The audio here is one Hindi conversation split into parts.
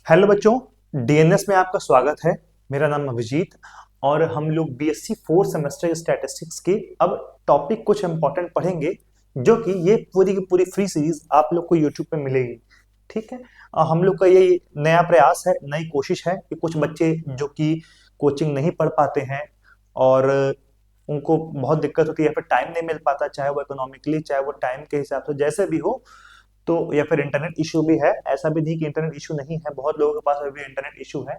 हेलो बच्चों, डीएनएस में आपका स्वागत है। मेरा नाम अभिजीत और हम लोग बीएससी फोर्थ सेमेस्टर स्टैटिस्टिक्स के अब टॉपिक कुछ इंपॉर्टेंट पढ़ेंगे, जो कि ये पूरी की पूरी फ्री सीरीज आप लोग को यूट्यूब पे मिलेगी। ठीक है। हम लोग का ये नया प्रयास है, नई कोशिश है कि कुछ बच्चे जो कि कोचिंग नहीं पढ़ पाते हैं और उनको बहुत दिक्कत होती है या फिर टाइम नहीं मिल पाता, चाहे वो इकोनॉमिकली चाहे वो टाइम के हिसाब से जैसे भी हो, तो या फिर इंटरनेट इशू भी है। ऐसा भी नहीं कि इंटरनेट इशू नहीं है, बहुत लोगों के पास अभी इंटरनेट इशू है।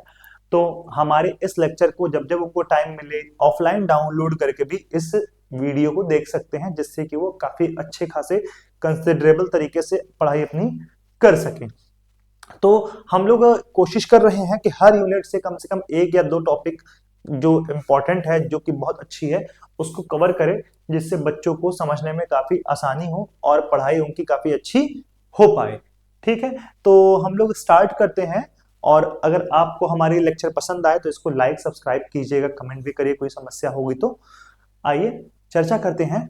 तो हमारे इस लेक्चर को जब जब उनको टाइम मिले ऑफलाइन डाउनलोड करके भी इस वीडियो को देख सकते हैं, जिससे कि वो काफी अच्छे खासे कंसिडरेबल तरीके से पढ़ाई अपनी कर सकें। तो हम लोग कोशिश कर रहे हैं कि हर यूनिट से कम एक या दो टॉपिक जो इम्पोर्टेंट है, जो कि बहुत अच्छी है, उसको कवर करें, जिससे बच्चों को समझने में काफी आसानी हो और पढ़ाई उनकी काफी अच्छी हो पाए। ठीक है, तो हम लोग स्टार्ट करते हैं। और अगर आपको हमारी लेक्चर पसंद आए तो इसको लाइक सब्सक्राइब कीजिएगा, कमेंट भी करिए कोई समस्या होगी तो। आइए चर्चा करते हैं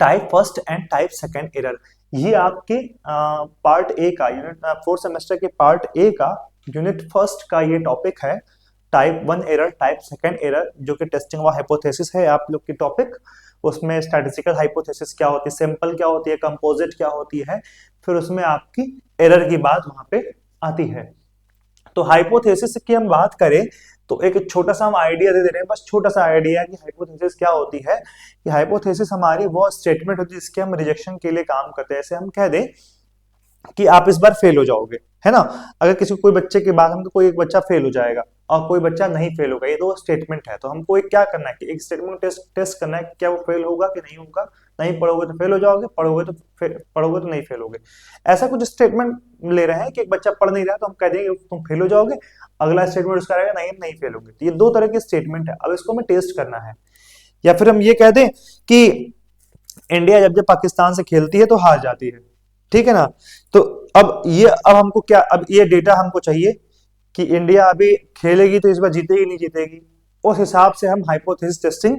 type first and type second error. ये आपके पार्ट ए का यूनिट फोर्थ सेमेस्टर के पार्ट ए का यूनिट फर्स्ट का ये टॉपिक है, type one error type second error, जो कि टेस्टिंग ऑफ हाइपोथेसिस है आप लोग की टॉपिक। उसमें स्टैटिस्टिकल हाइपोथेसिस क्या होती है, सिंपल क्या होती है, कंपोजिट क्या होती है, फिर उसमें आपकी एरर की बात वहां पे आती है। तो हाइपोथेसिस की हम बात करें तो एक छोटा सा हम आइडिया दे रहे हैं, बस छोटा सा आइडिया कि हाइपोथेसिस क्या होती है। कि हाइपोथेसिस हमारी वो स्टेटमेंट होती है जिसके हम रिजेक्शन के लिए काम करते हैं। ऐसे हम कह दें कि आप इस बार फेल हो जाओगे, है ना। अगर किसी कोई बच्चे के बाद हम तो कोई एक बच्चा फेल हो जाएगा और कोई बच्चा नहीं फेल होगा, ये तो स्टेटमेंट है। तो हमको एक क्या करना है कि एक स्टेटमेंट टेस्ट करना है कि क्या वो फेल होगा कि नहीं होगा। नहीं पढ़ोगे तो फेल हो जाओगे, पढ़ोगे तो नहीं फेल होगे। ऐसा कुछ स्टेटमेंट ले रहे हैं कि एक बच्चा पढ़ नहीं रहा तो हम कह देंगे तुम फेल हो जाओगे। अगला स्टेटमेंट उसका रहेगा नहीं, नहीं फेल होगे। तो ये दो तरह के स्टेटमेंट है। अब इसको हमें टेस्ट करना है। या फिर हम ये कह दें कि इंडिया जब जब पाकिस्तान से खेलती है तो हार जाती है, ठीक है ना। तो अब हमको क्या, अब ये डेटा हमको चाहिए कि इंडिया अभी खेलेगी तो इस बार जीतेगी नहीं जीतेगी। उस हिसाब से हम हाइपोथेसिस टेस्टिंग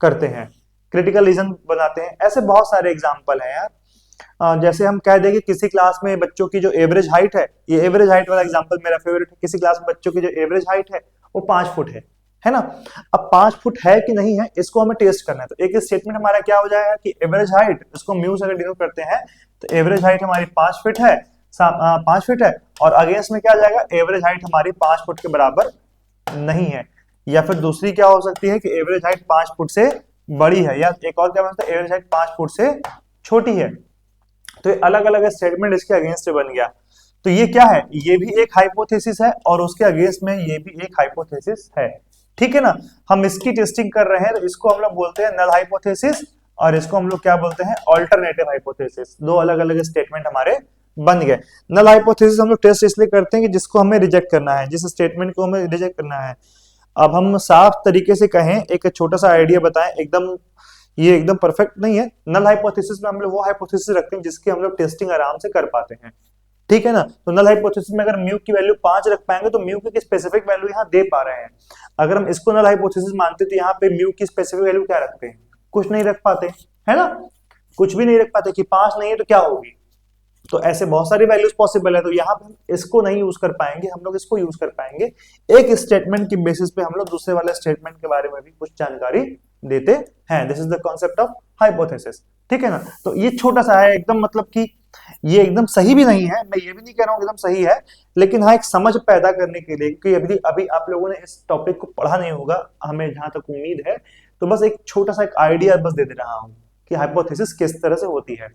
करते हैं, क्रिटिकल रीजन बनाते हैं। ऐसे बहुत सारे एग्जांपल हैं यार। जैसे हम कह देंगे किसी क्लास में बच्चों की जो एवरेज हाइट है, ये एवरेज हाइट वाला एग्जांपल मेरा फेवरेट है। किसी क्लास में बच्चों की जो एवरेज हाइट है वो 5 फुट है ना। अब 5 फुट है कि नहीं है, इसको हमें टेस्ट करना है। तो एक स्टेटमेंट हमारा क्या हो जाएगा कि एवरेज हाइट, इसको म्यू से अगर डिनोट करते हैं तो एवरेज हाइट हमारी 5 फीट है, 5 फीट है। और अगेंस्ट में क्या आ जाएगा, एवरेज हाइट हमारी 5 फुट के बराबर नहीं है। या फिर दूसरी क्या हो सकती है कि एवरेज हाइट 5 फुट से बड़ी है, या एक और क्या बन सकता है, एवरेज हाइट 5 फुट से छोटी है। तो ये अलग अलग स्टेटमेंट इसके अगेंस्ट बन गया। तो ये क्या है, ये भी एक हाइपोथेसिस है और उसके अगेंस्ट में ये भी एक हाइपोथेसिस है। ठीक है ना। हम इसकी टेस्टिंग कर रहे हैं तो इसको हम लोग बोलते हैं नल हाइपोथेसिस, और इसको हम लोग क्या बोलते हैं, ऑल्टरनेटिव हाइपोथेसिस। दो अलग अलग स्टेटमेंट हमारे बन गए। नल हाइपोथेसिस हम लोग टेस्ट इसलिए करते हैं कि जिसको हमें रिजेक्ट करना है, जिस स्टेटमेंट को हमें रिजेक्ट करना है। अब हम साफ तरीके से कहें, एक छोटा सा आइडिया बताएं, एकदम ये एकदम परफेक्ट नहीं है। नल हाइपोथेसिस में हम लोग वो हाइपोथेसिस रखते हैं जिसकी हम लोग टेस्टिंग आराम से कर पाते हैं, ठीक है ना। तो नल हाइपोथेसिस में अगर म्यू की वैल्यू 5 रख पाएंगे तो म्यू की स्पेसिफिक वैल्यू यहाँ दे पा रहे हैं। अगर हम इसको नल हाइपोथेसिस मानते तो यहाँ पे म्यू की स्पेसिफिक वैल्यू क्या रखते हैं, कुछ नहीं रख पाते, है ना। कुछ भी नहीं रख पाते कि 5 नहीं है तो क्या होगी। तो ऐसे बहुत सारी वैल्यूज पॉसिबल है। तो यहाँ पे हम इसको नहीं यूज कर पाएंगे, हम लोग इसको यूज कर पाएंगे। एक स्टेटमेंट की बेसिस पे हम लोग दूसरे वाले स्टेटमेंट के बारे में भी कुछ जानकारी देते हैं। This is the concept of hypothesis, ठीक है ना। तो ये छोटा सा है एकदम, मतलब कि ये एकदम सही भी नहीं है, मैं ये भी नहीं कह रहा हूँ एकदम सही है, लेकिन हाँ एक समझ पैदा करने के लिए, क्योंकि अभी अभी आप लोगों ने इस टॉपिक को पढ़ा नहीं होगा, हमें जहां तक उम्मीद है। तो बस एक छोटा सा एक आइडिया बस दे रहा हूँ कि हाइपोथेसिस किस तरह से होती है।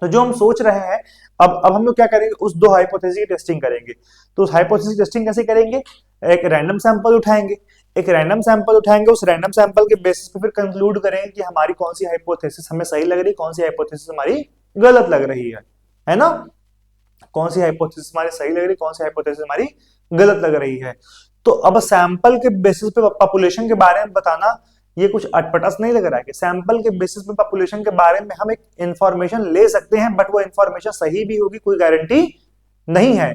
तो जो हम सोच रहे हैं, अब हम लोग क्या करेंगे, उस दो हाइपोथेसिस की टेस्टिंग करेंगे। तो उस हाइपोथेसिस टेस्टिंग कैसे करेंगे, एक रैंडम सैंपल उठाएंगे, उस रैंडम सैंपल के बेसिस पे फिर कंक्लूड करेंगे कि हमारी कौन सी हाइपोथेसिस हमें सही लग रही है, कौन सी हाइपोथेसिस हमारी गलत लग रही है ना। कौन सी हाइपोथेसिस हमारी सही लग रही है, कौन सी हाइपोथेसिस हमारी गलत लग रही है। तो अब सैंपल के बेसिस पे पॉपुलेशन के बारे में बताना ये कुछ अटपटास नहीं लग रहा है कि सैंपल के बेसिस पे पॉपुलेशन के बारे में हम एक इंफॉर्मेशन ले सकते हैं, बट वो इंफॉर्मेशन सही भी होगी कोई गारंटी नहीं है।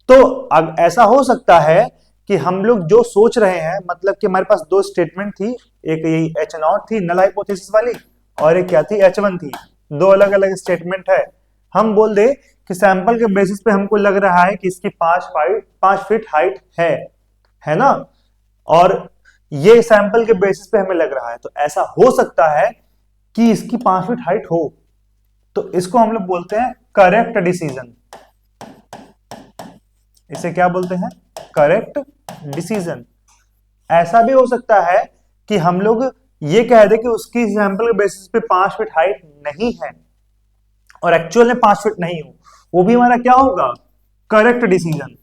तो अब ऐसा हो सकता है कि हम लोग जो सोच रहे हैं, मतलब कि हमारे पास दो स्टेटमेंट थी, एक यही H0 थी नल हाइपोथेसिस वाली, और एक क्या थी H1 थी। दो अलग अलग स्टेटमेंट है, हम बोल दे कि सैंपल के बेसिस पे हमको लग रहा है कि इसकी 5 फीट हाइट है ना, और ये सैंपल के बेसिस पे हमें लग रहा है, तो ऐसा हो सकता है कि इसकी 5 फीट हाइट हो, तो इसको हम लोग बोलते हैं करेक्ट डिसीजन। इसे क्या बोलते हैं? Correct decision. ऐसा भी हो सकता है कि हम लोग ये कह दे कि उसकी सैंपल के बेसिस पे 5 फीट हाइट नहीं है और एक्चुअल में 5 फीट नहीं हो, वो भी हमारा क्या होगा? Correct decision.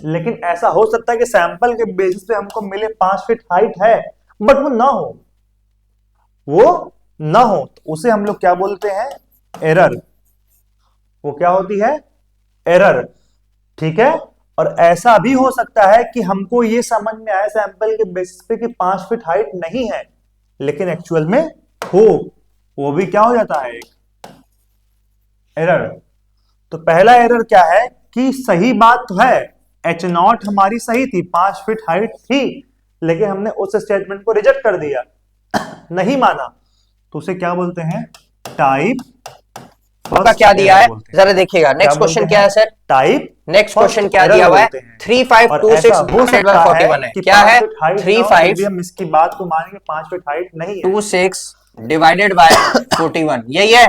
लेकिन ऐसा हो सकता है कि सैंपल के बेसिस पे हमको मिले 5 फीट हाइट है बट वो ना हो, तो उसे हम लोग क्या बोलते हैं? एरर। वो क्या होती है? एरर। ठीक है। और ऐसा भी हो सकता है कि हमको ये समझ में आए सैंपल के बेसिस पे कि 5 फीट हाइट नहीं है लेकिन एक्चुअल में हो, वो भी क्या हो जाता है? एरर। तो पहला एरर क्या है कि सही बात तो है, H0 हमारी सही थी, 5 फीट हाइट थी, लेकिन हमने उस स्टेटमेंट को रिजेक्ट कर दिया, नहीं माना, तो उसे क्या बोलते हैं? टाइप का क्या दिया है जरा देखिएगा। नेक्स्ट क्वेश्चन क्या है सर? टाइप। नेक्स्ट क्वेश्चन क्या दिया हुआ है? 3526 है, क्या है? 35 हम इसकी बात को मानेंगे 5 फीट हाइट नहीं है, 26 डिवाइडेड बाय 41, यही है।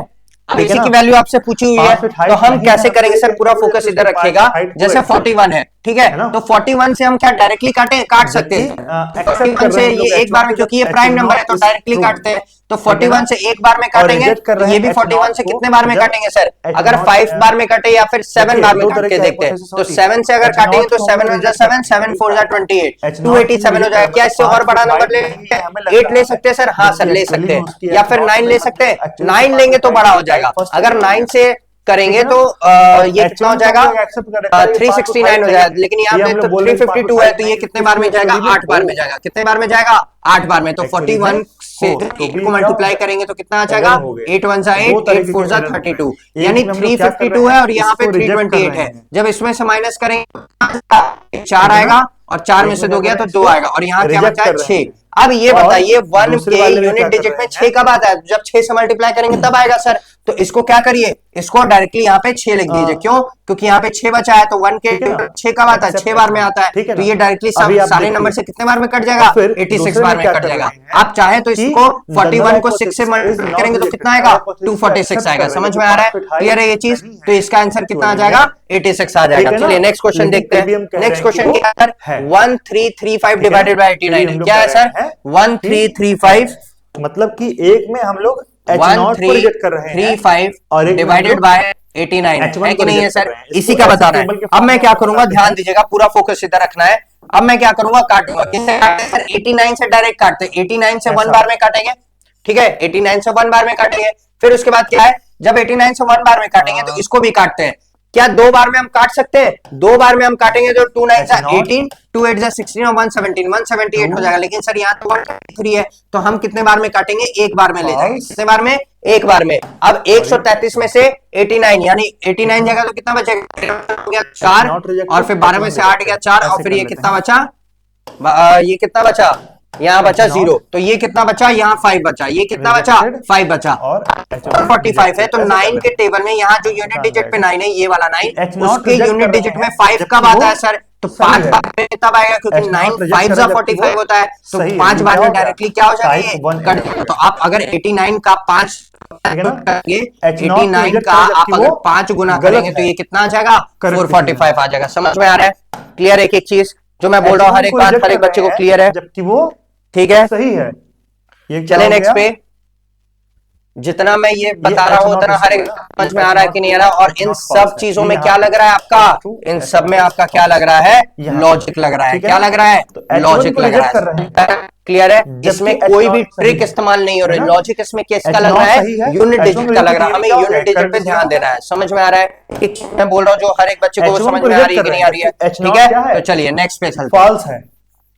अब इसी की वैल्यू आपसे पूछी हुई है, तो हम कैसे करेंगे सर? पूरा फोकस इधर रखिएगा। जैसे 41 है, ठीक है, तो 41 से हम क्या डायरेक्टली काट सकते हैं? 41 से ये एक बार में, क्योंकि ये प्राइम नंबर है तो डायरेक्टली काटते हैं, तो 41 से एक बार में काटेंगे, तो ये भी 41 से कितने बार में काटेंगे सर? अगर 5 बार में काटे या फिर 7 बार में काट के देखते हैं, तो 7 से अगर काटेंगे तो 7 1 7 7 4 28 287 हो जाएगा। क्या इससे और बड़ा नंबर ले 8 ले सकते हैं सर? हाँ सर ले सकते हैं, या फिर 9 ले सकते हैं। 9 लेंगे तो बड़ा हो जाएगा, अगर 9 से करेंगे तो ये कितना हो जाएगा? 369 हो जाएगा, लेकिन यहाँ पे तो 352 है, तो ये कितने बार में जाएगा? 8 बार में जाएगा। कितने बार में जाएगा? 8 बार में। तो 41 से को मल्टीप्लाई करेंगे तो कितना आ जाएगा? 8 1 जा 8 8 4 जा 32, यानी 352 है और यहाँ पे 328 है। जब इसमें से माइनस करेंगे 4 आएगा और 4 में से 2 गया तो 2 आएगा, और यहाँ क्या बचा है? 6। अब ये बताइए 1 के यूनिट डिजिट में 6 कब आता है? जब 6 से मल्टीप्लाई करेंगे तब आएगा सर। तो इसको क्या करिए, इसको डायरेक्टली यहाँ पे 6 लिख दीजिए। क्यों? क्योंकि यहाँ पे 6 बचा है, तो 1 के 6 कब आता है? 6 बार में आता है, तो ये डायरेक्टली सारे नंबर से कितने बार में कट जाएगा? 86 बार में कट जाएगा। आप चाहे तो इसको 41 को 6 से मल्टीप्लाई करेंगे तो कितना आएगा? 246 आएगा। समझ में आ रहा है? क्लियर है ये चीज? तो इसका आंसर कितना आ जाएगा? 86 आ जाएगा। चलिए नेक्स्ट क्वेश्चन देखते हैं। नेक्स्ट क्वेश्चन क्या है? 1335 डिवाइडेड बाय 89 क्या है सर? 1335 मतलब कि एक में हम लोग H0 को रिजेक्ट कर रहे हैं 1335 डिवाइडेड बाय 89 है कि नहीं है सर? इसी का बताना है। अब मैं क्या करूंगा, ध्यान दीजिएगा, पूरा फोकस इधर रखना है। अब मैं क्या करूंगा, काटूंगा। किससे काटते हैं सर? 89 से डायरेक्ट काटते हैं। 89 से 1 बार में काटेंगे, ठीक है, 89 से 1 बार में काटेंगे। फिर उसके बाद क्या है, जब 89 से 1 बार में काटेंगे तो इसको भी काटते हैं। क्या 2 बार में हम काट सकते हैं? 2 बार में हम काटेंगे तो 2 9 18 2 8 16 और 178 हो जाएगा। लेकिन सर यहाँ तो 133 है, तो हम कितने बार में काटेंगे? एक बार में ले जाएंगे। कितने बार में? एक बार में। अब 133 में से 89, यानी 89 जगह तो कितना बचेगा? 4, और फिर 12 में से 8 गया 4, और फिर ये कितना बचा? ये कितना बचा? यहाँ बचा 0, तो ये कितना बचा? यहाँ 5 बचा। ये कितना बचा? 5 बचा, और 45 है। तो 9 के टेबल में यहाँ जो यूनिट डिजिट पे 9 है, ये वाला 9, उसके यूनिट डिजिट में 5 कब आता है सर? तो 5 बार में तब आएगा, क्योंकि 9 5 जा 45 होता है, तो 5 बार में डायरेक्टली क्या हो जाएगा? ये तो आप अगर 89 का 5 89 का आप अगर 5 गुना करेंगे तो ये कितना आ जाएगा? 445 आ जाएगा। समझ में आ रहा है? क्लियर है? एक चीज जो मैं बोल रहा हूँ हर एक बात हर एक बच्चे को क्लियर है, जबकि वो ठीक है, सही है। चले नेक्स्ट पे। जितना मैं ये बता रहा हूँ उतना हर एक समझ में आ रहा है कि नहीं आ रहा? और इन सब चीजों में क्या लग रहा है आपका? इन सब में आपका क्या लग रहा है? लॉजिक लग रहा है। क्या लग रहा है? लॉजिक लग रहा है। क्लियर है? इसमें कोई भी ट्रिक इस्तेमाल नहीं हो रही। लॉजिक इसमें किसका लग रहा है? यूनिट डिजिट का लग रहा है। हमें यूनिट डिजिट पे ध्यान देना है। समझ में आ रहा है? मैं बोल रहा हूँ जो हर एक बच्चे को समझ में आ रही है कि नहीं आ रही है? ठीक है, तो चलिए नेक्स्ट पे चलते हैं। फॉल्स है।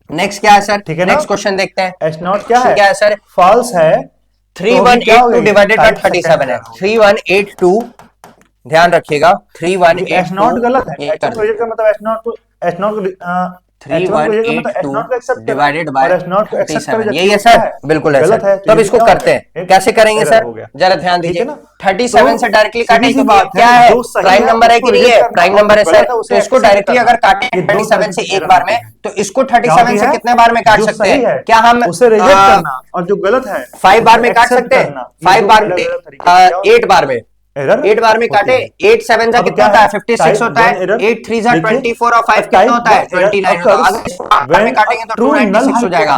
नेक्स्ट क्या है सर? नेक्स्ट क्वेश्चन देखते हैं। H0 क्या है सर? फॉल्स है। 3182 डिवाइडेड बाय 37 है। 3182 ध्यान रखिएगा, 3182 H0 गलत है। H0 का मतलब H0 को 3182 डिवाइडेड बाय 37, यही है सर, बिल्कुल है सर। तो अब इसको करते हैं, कैसे करेंगे सर, जरा ध्यान दीजिए। 37 से डायरेक्टली काटेंगे तो क्या है, प्राइम नंबर है कि नहीं है, प्राइम नंबर है सर। तो इसको डायरेक्टली अगर काटे 37 से एक बार में, तो इसको 37 से कितने बार में काट सकते हैं? क्या हम उसे रिजेक्ट करना, और जो गलत है 5 बार में काट सकते हैं? 5 बार में, 8 बार में, 8 बार में काटे, 8 7 जा कितना होता है? 56 होता है, 8 3 जा 24 और 5 कितना होता है? 29 होता है। अगर इसको बार में काटेंगे तो 296 हो जाएगा।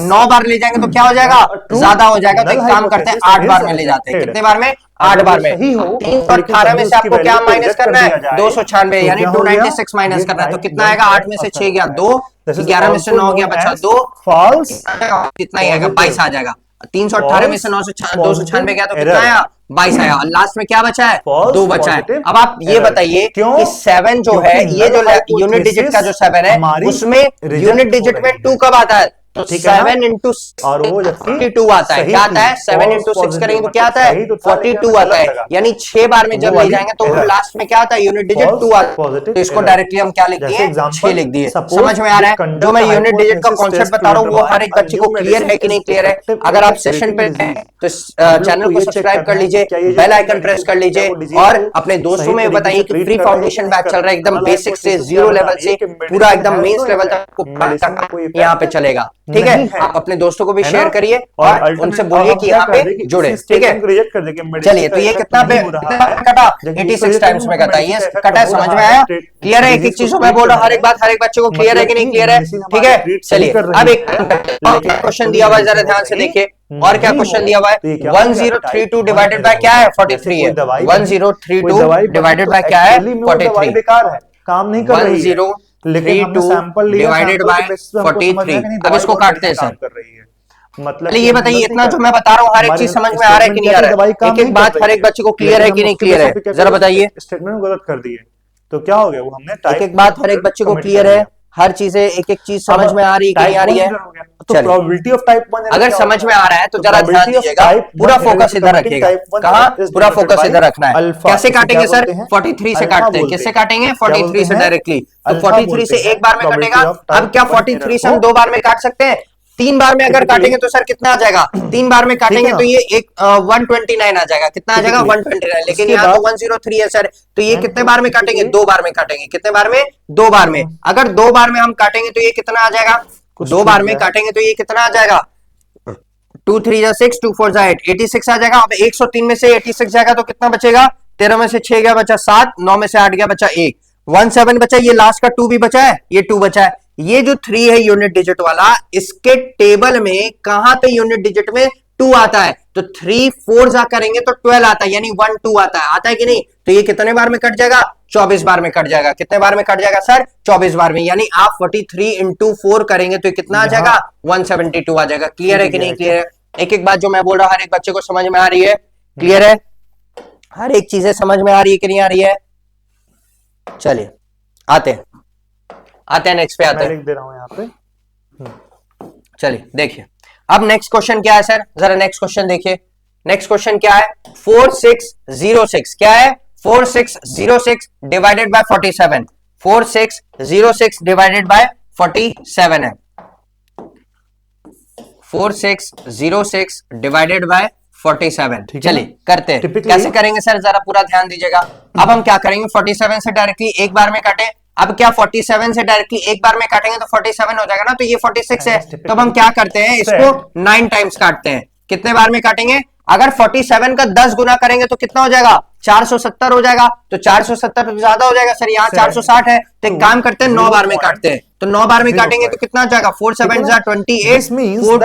9 बार ले जाएंगे तो क्या हो जायगा? ज्यादा हो जाएगा। तो एक काम करते हैं, 8 बार में ले जाते हैं। कितने बार में? 8 बार में। 318 में से आपको क्या माइनस करना है? 296, यानी 296 माइनस करना है। तो कितना आएगा? 8 में से 6 गया 2, 11 में से 9 गया बचा 2, फॉल्स, कितना ही आएगा? 22 आ जाएगा। 318 में से 296 गया तो कितना आया? 22 आया। और लास्ट में क्या बचा है? 2 बचा है। अब आप ये बताइए कि 7 जो है, ये जो यूनिट डिजिट का जो 7 है, उसमें यूनिट डिजिट में 2 कब आता है? तो 7 इंटू और वो 42 आता है। क्या आता है? 7 इंटू 6 करेंगे तो क्या आता है? 42 आता है। यानी 6 बार में जब ले जाएंगे तो लास्ट में क्या आता है? यूनिट डिजिट 2 आता है। तो इसको डायरेक्टली हम क्या लिख दिए? 6 लिख दिए। समझ में आ रहा है? जो मैं यूनिट डिजिट का कॉन्सेप्ट बता रहा हूँ वो हर एक बच्चे को क्लियर है कि नहीं क्लियर है? अगर आप सेशन पे हैं तो चैनल को सब्सक्राइब कर लीजिए, बेल आइकन प्रेस कर लीजिए, और अपने दोस्तों में बताइए कि फ्री फाउंडेशन बैच चल रहा है, एकदम बेसिक से, 0 लेवल से पूरा एकदम मेंस लेवल तक यहाँ पे चलेगा। ठीक है, आप अपने दोस्तों को भी शेयर करिए और उनसे बोलिए कि यहाँ पे जुड़े। ठीक है, चलिए। तो ये कितना पे कटा? 86 टाइम्स में कटा। ये कटा, समझ में आया? क्लियर है? एक एक चीज मैं बोल रहा हूँ, हर एक बात हर एक बच्चे को क्लियर है कि नहीं क्लियर है? ठीक है, चलिए। अब एक क्वेश्चन दिया हुआ है, जरा ध्यान से देखिए। और क्या क्वेश्चन दिया हुआ है? 1032 डिवाइडेड बाय क्या है? 43 है। 1032 डिवाइडेड बाय क्या है? 43। बेकार है, काम नहीं कर रही है। 1032 डिवाइडेड बाय 43। अब इसको काटते हैं सर। मतलब ये बताइए, इतना जो मैं बता रहा हूँ हर एक चीज समझ में आ रहा है कि नहीं आ रहा है? एक एक बात हर एक बच्चे को क्लियर है कि नहीं क्लियर है, जरा बताइए। स्टेटमेंट गलत कर दिए तो क्या हो गया? वो हमने एक एक बात हर एक बच्चे को क्लियर है, हर चीजें एक एक चीज समझ में आ रही है कि नहीं आ रही है? तो प्रोबेबिलिटी ऑफ टाइप 1 अगर समझ में आ रहा है तो जरा ध्यान दीजिएगा, पूरा फोकस इधर रखिएगा। कहाँ? पूरा फोकस इधर रखना है। कैसे काटेंगे सर? 43 से काटते हैं। किससे काटेंगे? 43 से डायरेक्टली। तो 43 से एक बार में कटेगा। अब क्या 43 से हम 2 बार में काट सकते हैं? 3 बार में अगर काटेंगे तो सर कितना आ जाएगा? 3 बार में काटेंगे तो ये एक 129 आ जाएगा। कितना आ जाएगा? 129। लेकिन यहाँ तो 103 है सर, तो ये कितने बार में काटेंगे? 2 बार में काटेंगे। कितने बार में? 2 बार में। अगर 2 बार में हम काटेंगे तो ये कितना आ जाएगा? 2 बार में काटेंगे तो ये कितना आ जाएगा? 2 3 जा 6, 2 4 जा 8, 86 आ जाएगा। अब 103 में से 86 जाएगा तो कितना बचेगा? 13 में से 6 गया बचा 7, 9 में से 8 गया बचा 1, 17 बचा। ये लास्ट का 2 भी बचा है, ये 2 बचा है। ये जो 3 है यूनिट डिजिट वाला, इसके टेबल में कहां पे यूनिट डिजिट में 2 आता है? तो 3 4 जा करेंगे तो 12 आता है, यानी 1 2 आता है कि नहीं? तो ये कितने बार में कट जाएगा? 24 बार में कट जाएगा। कितने बार में कट जाएगा सर? 24 बार में। यानी आप 43 इंटू 4 करेंगे तो कितना आ जाएगा? 172 आ जाएगा। क्लियर है कि नहीं क्लियर है? एक एक बात जो मैं बोल रहा हूं हर एक बच्चे को समझ में आ रही है? क्लियर है? हर एक चीजें समझ में आ रही है कि नहीं आ रही है? चलिए आते हैं नेक्स्ट पे आते हैं। लिख दे रहा हूं यहाँ पे। चलिए देखिए, अब नेक्स्ट क्वेश्चन क्या है सर? जरा नेक्स्ट क्वेश्चन देखिए। नेक्स्ट क्वेश्चन क्या है? 4606 क्या है? 4606 डिवाइडेड बाय 47। 4606 डिवाइडेड बाय 47 है। 4606 डिवाइडेड बाय 47। चलिए करते हैं। कैसे करेंगे सर? जरा पूरा ध्यान दीजिएगा। अब हम क्या करेंगे? 47 से डायरेक्टली एक बार में काटे। अब क्या 47 से डायरेक्टली एक बार में काटेंगे तो 47 हो जाएगा ना? तो ये 46 है। तो अब हम क्या करते हैं? इसको 9 टाइम्स काटते हैं। कितने बार में काटेंगे? अगर 47 का 10 गुना करेंगे तो कितना हो जाएगा? 470 हो जाएगा। तो 470 ज्यादा हो जाएगा सर, यहाँ 460 है। तो एक काम करते हैं, 9 बार में काटते हैं। तो 9 बार में काटेंगे तो कितना हो जाएगा? 4 7 जा 28, 9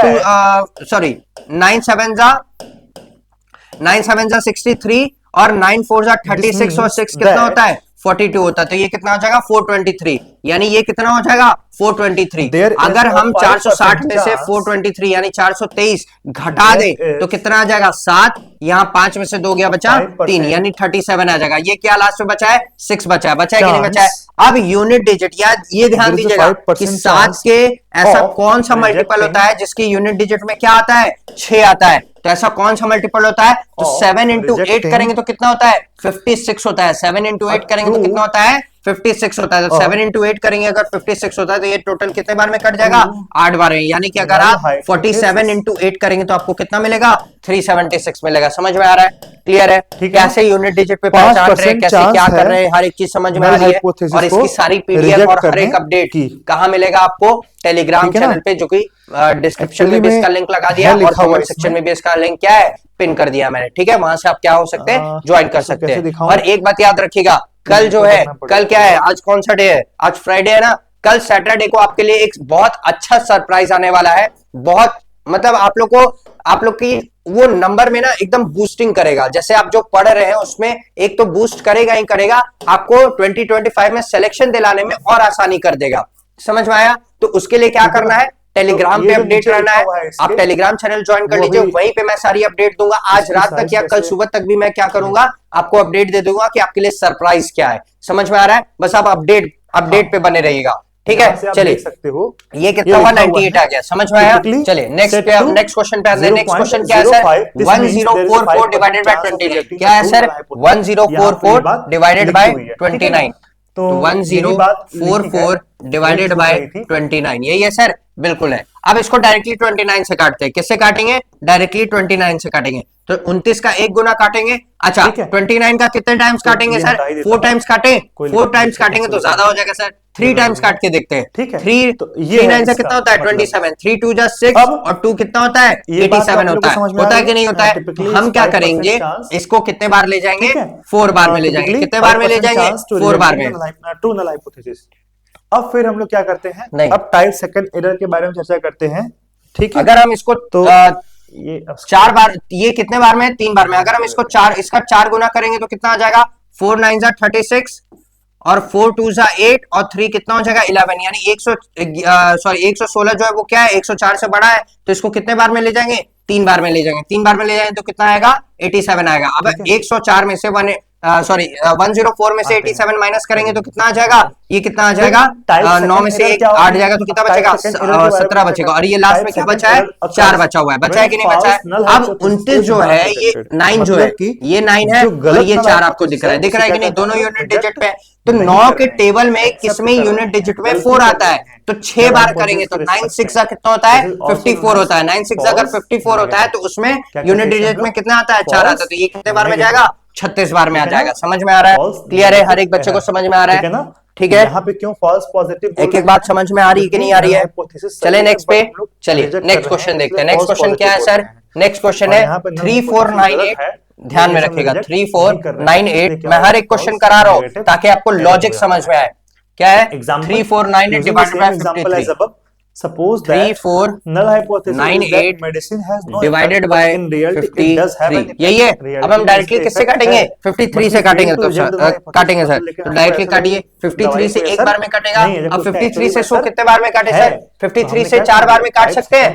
7 जा 63 और 9 4 जा 36 और 6 कितना होता है? 42 होता है। तो ये कितना हो जाएगा? 423। यानी ये कितना हो जाएगा? 423। अगर हम 460 में से 423 यानी 423 घटा दे तो कितना आ जाएगा? 7। यहाँ 5 में से 2 गया बचा 3, यानी 37 आ जाएगा। ये क्या लास्ट में बचा है? 6 बचा है। बचा है कि नहीं बचा है? अब यूनिट डिजिट, या ये ध्यान दीजिएगा कि 7 के ऐसा कौन सा मल्टीपल होता है जिसकी यूनिट डिजिट में क्या आता है? 6 आता है। तो ऐसा कौन सा मल्टीपल होता है? तो 7 इंटू 8 करेंगे तो कितना होता है? 56 होता है। 7 इंटू 8 करेंगे तो कितना होता है? 56 होता है, तो 7 इंटू 8 करेंगे अगर 56 होता है तो ये टोटल कितने बार में कट जाएगा? 8 बार में। यानी कि अगर आप 47 इंटू 8 करेंगे तो आपको कितना मिलेगा? 376 मिलेगा। समझ में आ रहा है? क्लियर है? कैसे यूनिट डिजिट पे पहचान रहे हैं, कैसे क्या कर रहे हैं, हर एक चीज समझ में आ रही है। और इसकी सारी पीडीएफ और हर एक अपडेट कहाँ मिलेगा आपको? टेलीग्राम चैनल पे, जो कि डिस्क्रिप्शन में भी इसका लिंक लगा दिया और कमेंट सेक्शन में भी इसका लिंक क्या है, पिन कर दिया मैंने। ठीक है, वहां से आप क्या हो सकते हैं, ज्वाइन कर सकते हैं। और एक बात याद रखिएगा, कल जो है, कल क्या है, आज कौन सा डे है? आज फ्राइडे है ना। कल सैटरडे को आपके लिए एक बहुत अच्छा सरप्राइज आने वाला है। बहुत मतलब आप लोग की वो नंबर में ना एकदम बूस्टिंग करेगा। जैसे आप जो पढ़ रहे हैं उसमें एक तो बूस्ट करेगा ही करेगा, आपको 2025 में सिलेक्शन दिलाने में और आसानी कर देगा। समझ में आया? तो उसके लिए क्या करना है, टेलीग्राम पे अपडेट रहना है। आप टेलीग्राम चैनल ज्वाइन कर लीजिए, वहीं पे मैं सारी अपडेट दूंगा। आज रात तक या कल सुबह तक भी मैं क्या करूंगा, आपको अपडेट दे दूंगा कि आपके लिए सरप्राइज क्या है। समझ में आ रहा है? बस आप अपडेट पे बने रहिएगा। ठीक है, चलिए सकते हो ये कितना 198 आ गया। समझ में आया? चलिए नेक्स्ट क्वेश्चन पे आते हैं। नेक्स्ट क्वेश्चन क्या है सर? 1044 डिवाइडेड बाय 29 क्या है सर? 1044 डिवाइडेड बाय 29, तो 1044 डिवाइडेड बाय 29 यही है सर? बिल्कुल है। अब इसको डायरेक्टली 29 से काटते हैं। किससे काटेंगे? डायरेक्टली 29 से काटेंगे। तो 29 का एक गुना काटेंगे। अच्छा, 29 का कितने टाइम्स काटेंगे सर? 4 टाइम्स काटें। 4 टाइम्स काटेंगे तो ज्यादा हो जाएगा सर। 3 टाइम्स काट के देखते हैं। ठीक है, 3 9 से कितना होता है? 27। 3 2 जा 6 और 2 कितना होता है? 87 होता है कि नहीं होता है? तो हम क्या करेंगे, इसको कितने बार ले जाएंगे? 4 बार में ले जाएंगे। कितने बार में ले जाएंगे? 4 बार में। अब फिर हम लोग क्या करते हैं, अब टाइप सेकंड एरर के बारे में चर्चा करते हैं। ठीक है, अगर हम इसको तो ये 4 बार, ये कितने बार में? 3 बार में। अगर हम इसको इसका 4 गुना करेंगे तो कितना आ जाएगा? 4 9 जा 36 और 4 2 जा 8 और 3 कितना हो जाएगा? 11। यानी 116 जो है वो क्या है? 104 से बड़ा है। तो इसको कितने बार में ले जाएंगे? 3 बार में ले जाएंगे। 3 बार में ले जाएंगे तो कितना आएगा? 87 आएगा। अब 104 में से 104 में से 87 माइनस करेंगे तो कितना आ जाएगा? ये कितना आ जाएगा? 9 में से 8 जाएगा तो कितना बचेगा? 17 बचेगा। और ये लास्ट में क्या बचा है? 4 बचा हुआ है। बचा है कि नहीं बचा है? अब 29 जो है, ये 9 जो है, ये 9 है और ये 4 आपको दिख रहा है। दिख रहा है कि नहीं? दोनों यूनिट डिजिट पे। तो 9 के टेबल में किसमें यूनिट डिजिट में 4 आता है, तो 6 बार करेंगे तो 9 6 कितना होता है? 54 होता है। 9 6 अगर 54 होता है तो उसमें यूनिट डिजिट में कितना आता है? 4 आता है। तो ये कितने बार में जाएगा? 36 बार में आ जाएगा। समझ में आ रहा है? क्लियर है? हर एक बच्चे को समझ में आ रहा है? ठीक है, यहाँ पे क्यों फॉल्स पॉजिटिव, एक एक बात समझ में आ रही है कि नहीं आ रही है? चले नेक्स्ट पे, चलिए नेक्स्ट क्वेश्चन देखते हैं। नेक्स्ट क्वेश्चन क्या है सर? नेक्स्ट क्वेश्चन है 3498। ध्यान में रखिएगा, 3498। मैं हर एक क्वेश्चन करा रहा हूं ताकि आपको लॉजिक समझ में आए। क्या है? 3498 divided by 53। Suppose that 3498 divided by 53 यही है। अब हम डायरेक्टली किससे काटेंगे? 53 से काटेंगे। तो काटेंगे सर, तो डायरेक्टली काटिए। 53 से एक बार में कटेगा। अब 53 से 100 कितने बार में काटे सर? 53 से 4 बार में काट सकते हैं,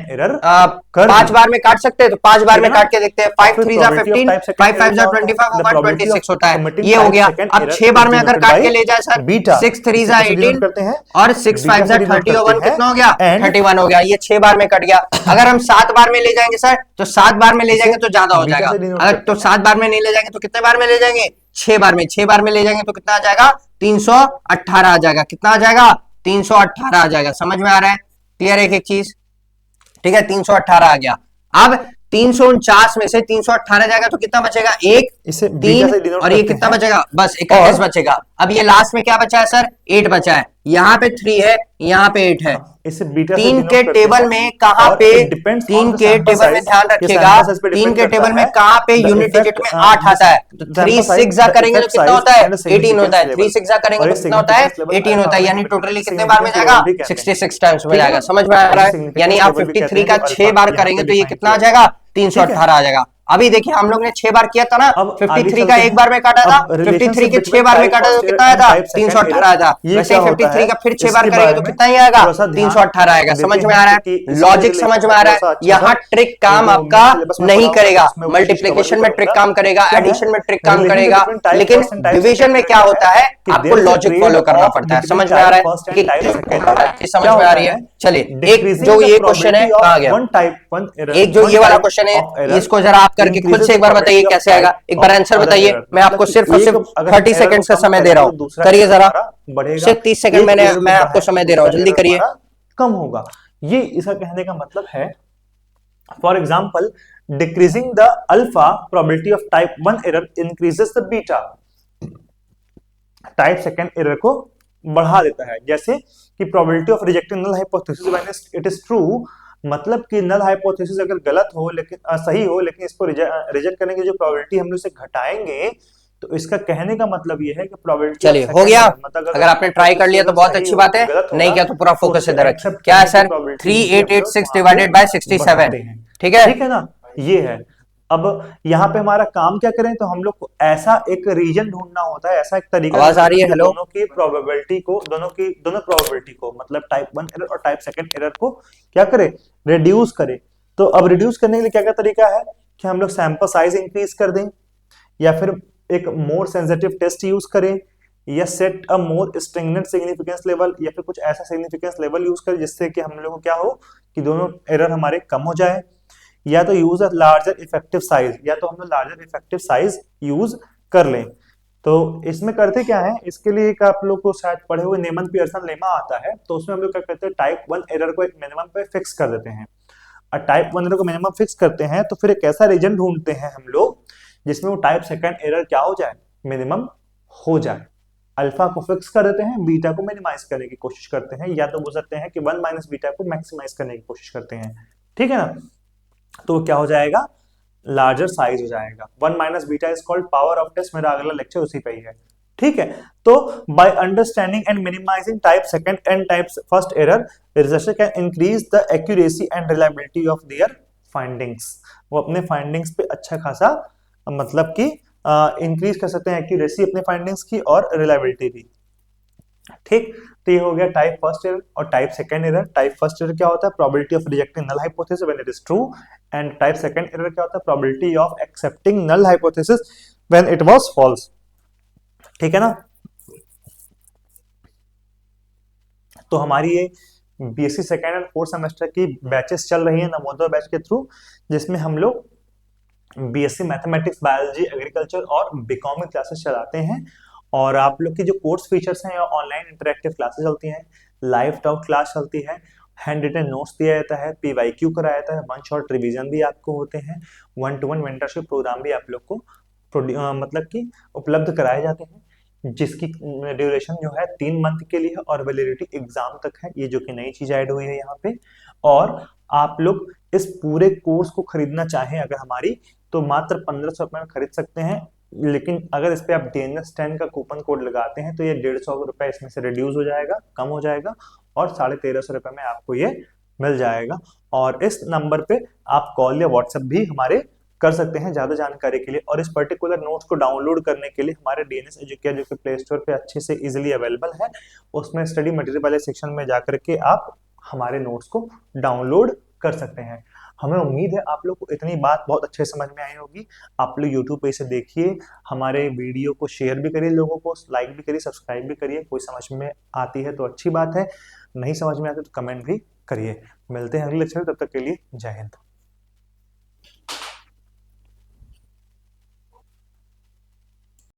5 बार में काट सकते हैं। तो 5 बार में काट के देखते हैं। 5 3 जा 15, 5 5 जा 25 होगा, 26 होता है। ये हो गया। अब 6 बार में अगर काट के ले जाए सर, 6 3 जा 18 और 6 5 जा 30 और 1 कितना हो गया? 31 हो गया। ये 6 बार में कट गया। अगर हम 7 बार में ले जाएंगे सर, तो 7 बार में ले जाएंगे तो ज्यादा हो जाएगा। अगर तो 7 बार में नहीं ले जाएंगे तो कितने बार में ले जाएंगे? 6 बार में। 6 बार में ले जाएंगे तो कितना आ जाएगा? 318 आ जाएगा। कितना आ जाएगा? 318 आ जाएगा। समझ में आ रहा है? क्लियर है? एक चीज, ठीक है, 318 आ गया। अब 349 में से 318 जाएगा तो कितना बचेगा? 1 3 और ये कितना बचेगा? बस 21 बचेगा। अब ये लास्ट में क्या बचा है सर? 8 बचा है। यहाँ पे 3 है, यहाँ पे 8 है। 3 के टेबल में कहाँ पे? 3 के टेबल में ध्यान रखिएगा, 3 के टेबल में कहाँ पे यूनिट डिजिट में 8 आता है? तो 3 6 जा करेंगे तो कितना होता है? 18 होता है। 3 6 जा करेंगे तो कितना होता है? 18 होता है। यानी टोटली कितने बार में जाएगा? 66 टाइम्स में जाएगा। समझ में आ रहा है? यानी आप 53 का 6 बार करेंगे तो ये कितना आ जाएगा? 318 आ जाएगा। अभी देखिए हम लोग ने 6 बार किया था ना, 53 का 1 बार में काटा था, 53 के 6 बार में काटा तो कितना आया था? 318 आया था। वैसे 53 का फिर 6 बार करेंगे तो कितना ही आएगा? 318 आएगा। समझ में आ रहा है? लॉजिक समझ में आ रहा है? यहाँ ट्रिक काम आपका नहीं करेगा। मल्टीप्लिकेशन में ट्रिक काम करेगा, एडिशन में ट्रिक काम करेगा, लेकिन डिवीजन में क्या होता है? आपको लॉजिक फॉलो करना पड़ता है। समझ में आ रहा है कि समझ में आ रही है? चलिए, एक जो ये क्वेश्चन है कहाँ गया? एक जो ये वाला क्वेश्चन है, इसको जरा आप करके खुद से एक बार बताइए कैसे आएगा, एक बार आंसर बताइए। मैं आपको सिर्फ और सिर्फ 30 सेकंड का समय दे रहा हूँ, करिए जरा, सिर्फ 30 सेकंड मैं आपको समय दे रहा हूँ, जल्दी करिए। कम होगा, ये इसका कहने का मतलब है। For example, decreasing the alpha probability of type 1 error increases the beta, type second error को बढ़ा देता है। जैसे कि probability of rejecting null hypothesis when it is true, मतलब कि नल हाइपोथेसिस अगर गलत हो लेकिन सही हो, लेकिन इसको रिजेक्ट करने की जो प्रोबेबिलिटी हम लोग इसे घटाएंगे, तो इसका कहने का मतलब ये है कि प्रोबेबिलिटी। चलिए हो गया, मतलब अगर आपने ट्राई कर लिया तो बहुत अच्छी बात है, नहीं क्या तो पूरा फोकस इधर रखिए। क्या है सर, 3886 डिवाइडेड बाय 67, ठीक है ना, ये है। अब यहाँ पे हमारा काम क्या करें, तो हम लोग को ऐसा एक रीजन ढूंढना होता है, ऐसा एक तरीका। आवाज आ रही है? हेलो। दोनों की प्रोबेबिलिटी को, दोनों प्रोबेबिलिटी को, मतलब टाइप 1 एरर और टाइप सेकंड एरर को क्या करे, रिड्यूस करे। तो अब रिड्यूस करने के लिए क्या क्या तरीका है कि हम लोग सैंपल साइज इंक्रीज कर दें, या फिर एक मोर सेंसिटिव टेस्ट यूज करें, या सेट अ मोर स्ट्रिंजेंट सिग्निफिकेंस लेवल, या फिर कुछ ऐसा सिग्निफिकेंस लेवल यूज करें जिससे कि हम लोग को क्या हो कि दोनों एरर हमारे कम हो जाए, या तो use a larger effective size, या तो हम लोग लार्जर इफेक्टिव साइज यूज कर लें। तो इसमें करते क्या है, इसके लिए एक आप लोग को शायद पढ़े हुए नेमन पियर्सन लेमा आता है, तो उसमें हम लोग क्या करते हैं, टाइप 1 एरर को एक मिनिमम पे फिक्स कर देते हैं। और टाइप 1 एरर को मिनिमम फिक्स करते हैं तो फिर एक ऐसा रीजन ढूंढते हैं हम लोग जिसमें वो टाइप सेकंड एरर क्या हो जाए, मिनिमम हो जाए। अल्फा को फिक्स कर देते हैं, बीटा को मिनिमाइज करने की कोशिश करते हैं, या तो बोल सकते हैं कि 1 माइनस बीटा को मैक्सिमाइज करने की कोशिश करते हैं, ठीक है ना। तो क्या हो जाएगा, लार्जर साइज हो जाएगा। 1 minus beta is called power of test, मेरा अगला लेक्चर उसी पे ही है, ठीक है। तो by understanding and minimising type second and type first error, researcher can increase the accuracy and reliability of their findings. वो अपने फाइंडिंग्स पे अच्छा खासा मतलब कि इंक्रीज कर सकते हैं एक्यूरेसी अपने फाइंडिंग्स की और रिलायबिलिटी भी, ठीक। तो ये हो गया टाइप फर्स्ट एरर और type second error. Type first error क्या होता है, probability of rejecting null hypothesis when it is true, and type second error क्या होता है, probability of accepting null hypothesis when it was false, ठीक है ना। तो हमारी ये BSc second and fourth semester की बैचेस चल रही है नवोदय बैच के थ्रू, जिसमें हम लोग बीएससी मैथमेटिक्स, बायोलॉजी, एग्रीकल्चर और बीकॉम में क्लासेस चलाते हैं। और आप लोग की जो कोर्स फीचर्स हैं, ऑनलाइन इंटरेक्टिव क्लासेस चलती हैं, लाइव टॉक क्लास चलती है, हैंड रिटन नोट्स दिया जाता है, पीवाईक्यू कराया जाता है, वन शॉट रिवीजन भी आपको होते हैं, 1-to-1 मेंटरशिप प्रोग्राम भी आप लोग को मतलब कि उपलब्ध कराए जाते हैं, जिसकी ड्यूरेशन जो है 3 मंथ के लिए और वैलिडिटी एग्जाम तक है, ये जो कि नई चीज ऐड हुई है यहाँ पे। और आप लोग इस पूरे कोर्स को खरीदना चाहें अगर हमारी, तो मात्र 1500 रुपए में खरीद सकते हैं, लेकिन अगर इस पे आप DNS10 का कूपन कोड लगाते हैं तो ये 150 रुपए इसमें से रिड्यूस हो जाएगा, कम हो जाएगा, और 1350 रुपए में आपको ये मिल जाएगा। और इस नंबर पे आप कॉल या व्हाट्सएप भी हमारे कर सकते हैं ज्यादा जानकारी के लिए। और इस पर्टिकुलर नोट्स को डाउनलोड करने के लिए हमारे DNS एजुकेयर जो कि प्ले स्टोर पे अच्छे से इजिली अवेलेबल है, उसमें स्टडी मटेरियल वाले सेक्शन में जाकर के आप हमारे नोट्स को डाउनलोड कर सकते हैं। हमें उम्मीद है आप लोग को इतनी बात बहुत अच्छे समझ में आई होगी। आप लोग यूट्यूब पे इसे देखिए, हमारे वीडियो को शेयर भी करिए, लोगों को लाइक भी करिए, सब्सक्राइब भी करिए। कोई समझ में आती है तो अच्छी बात है, नहीं समझ में आती तो कमेंट भी करिए। मिलते हैं अगले लेक्चर में, तब तक के लिए जय हिंद।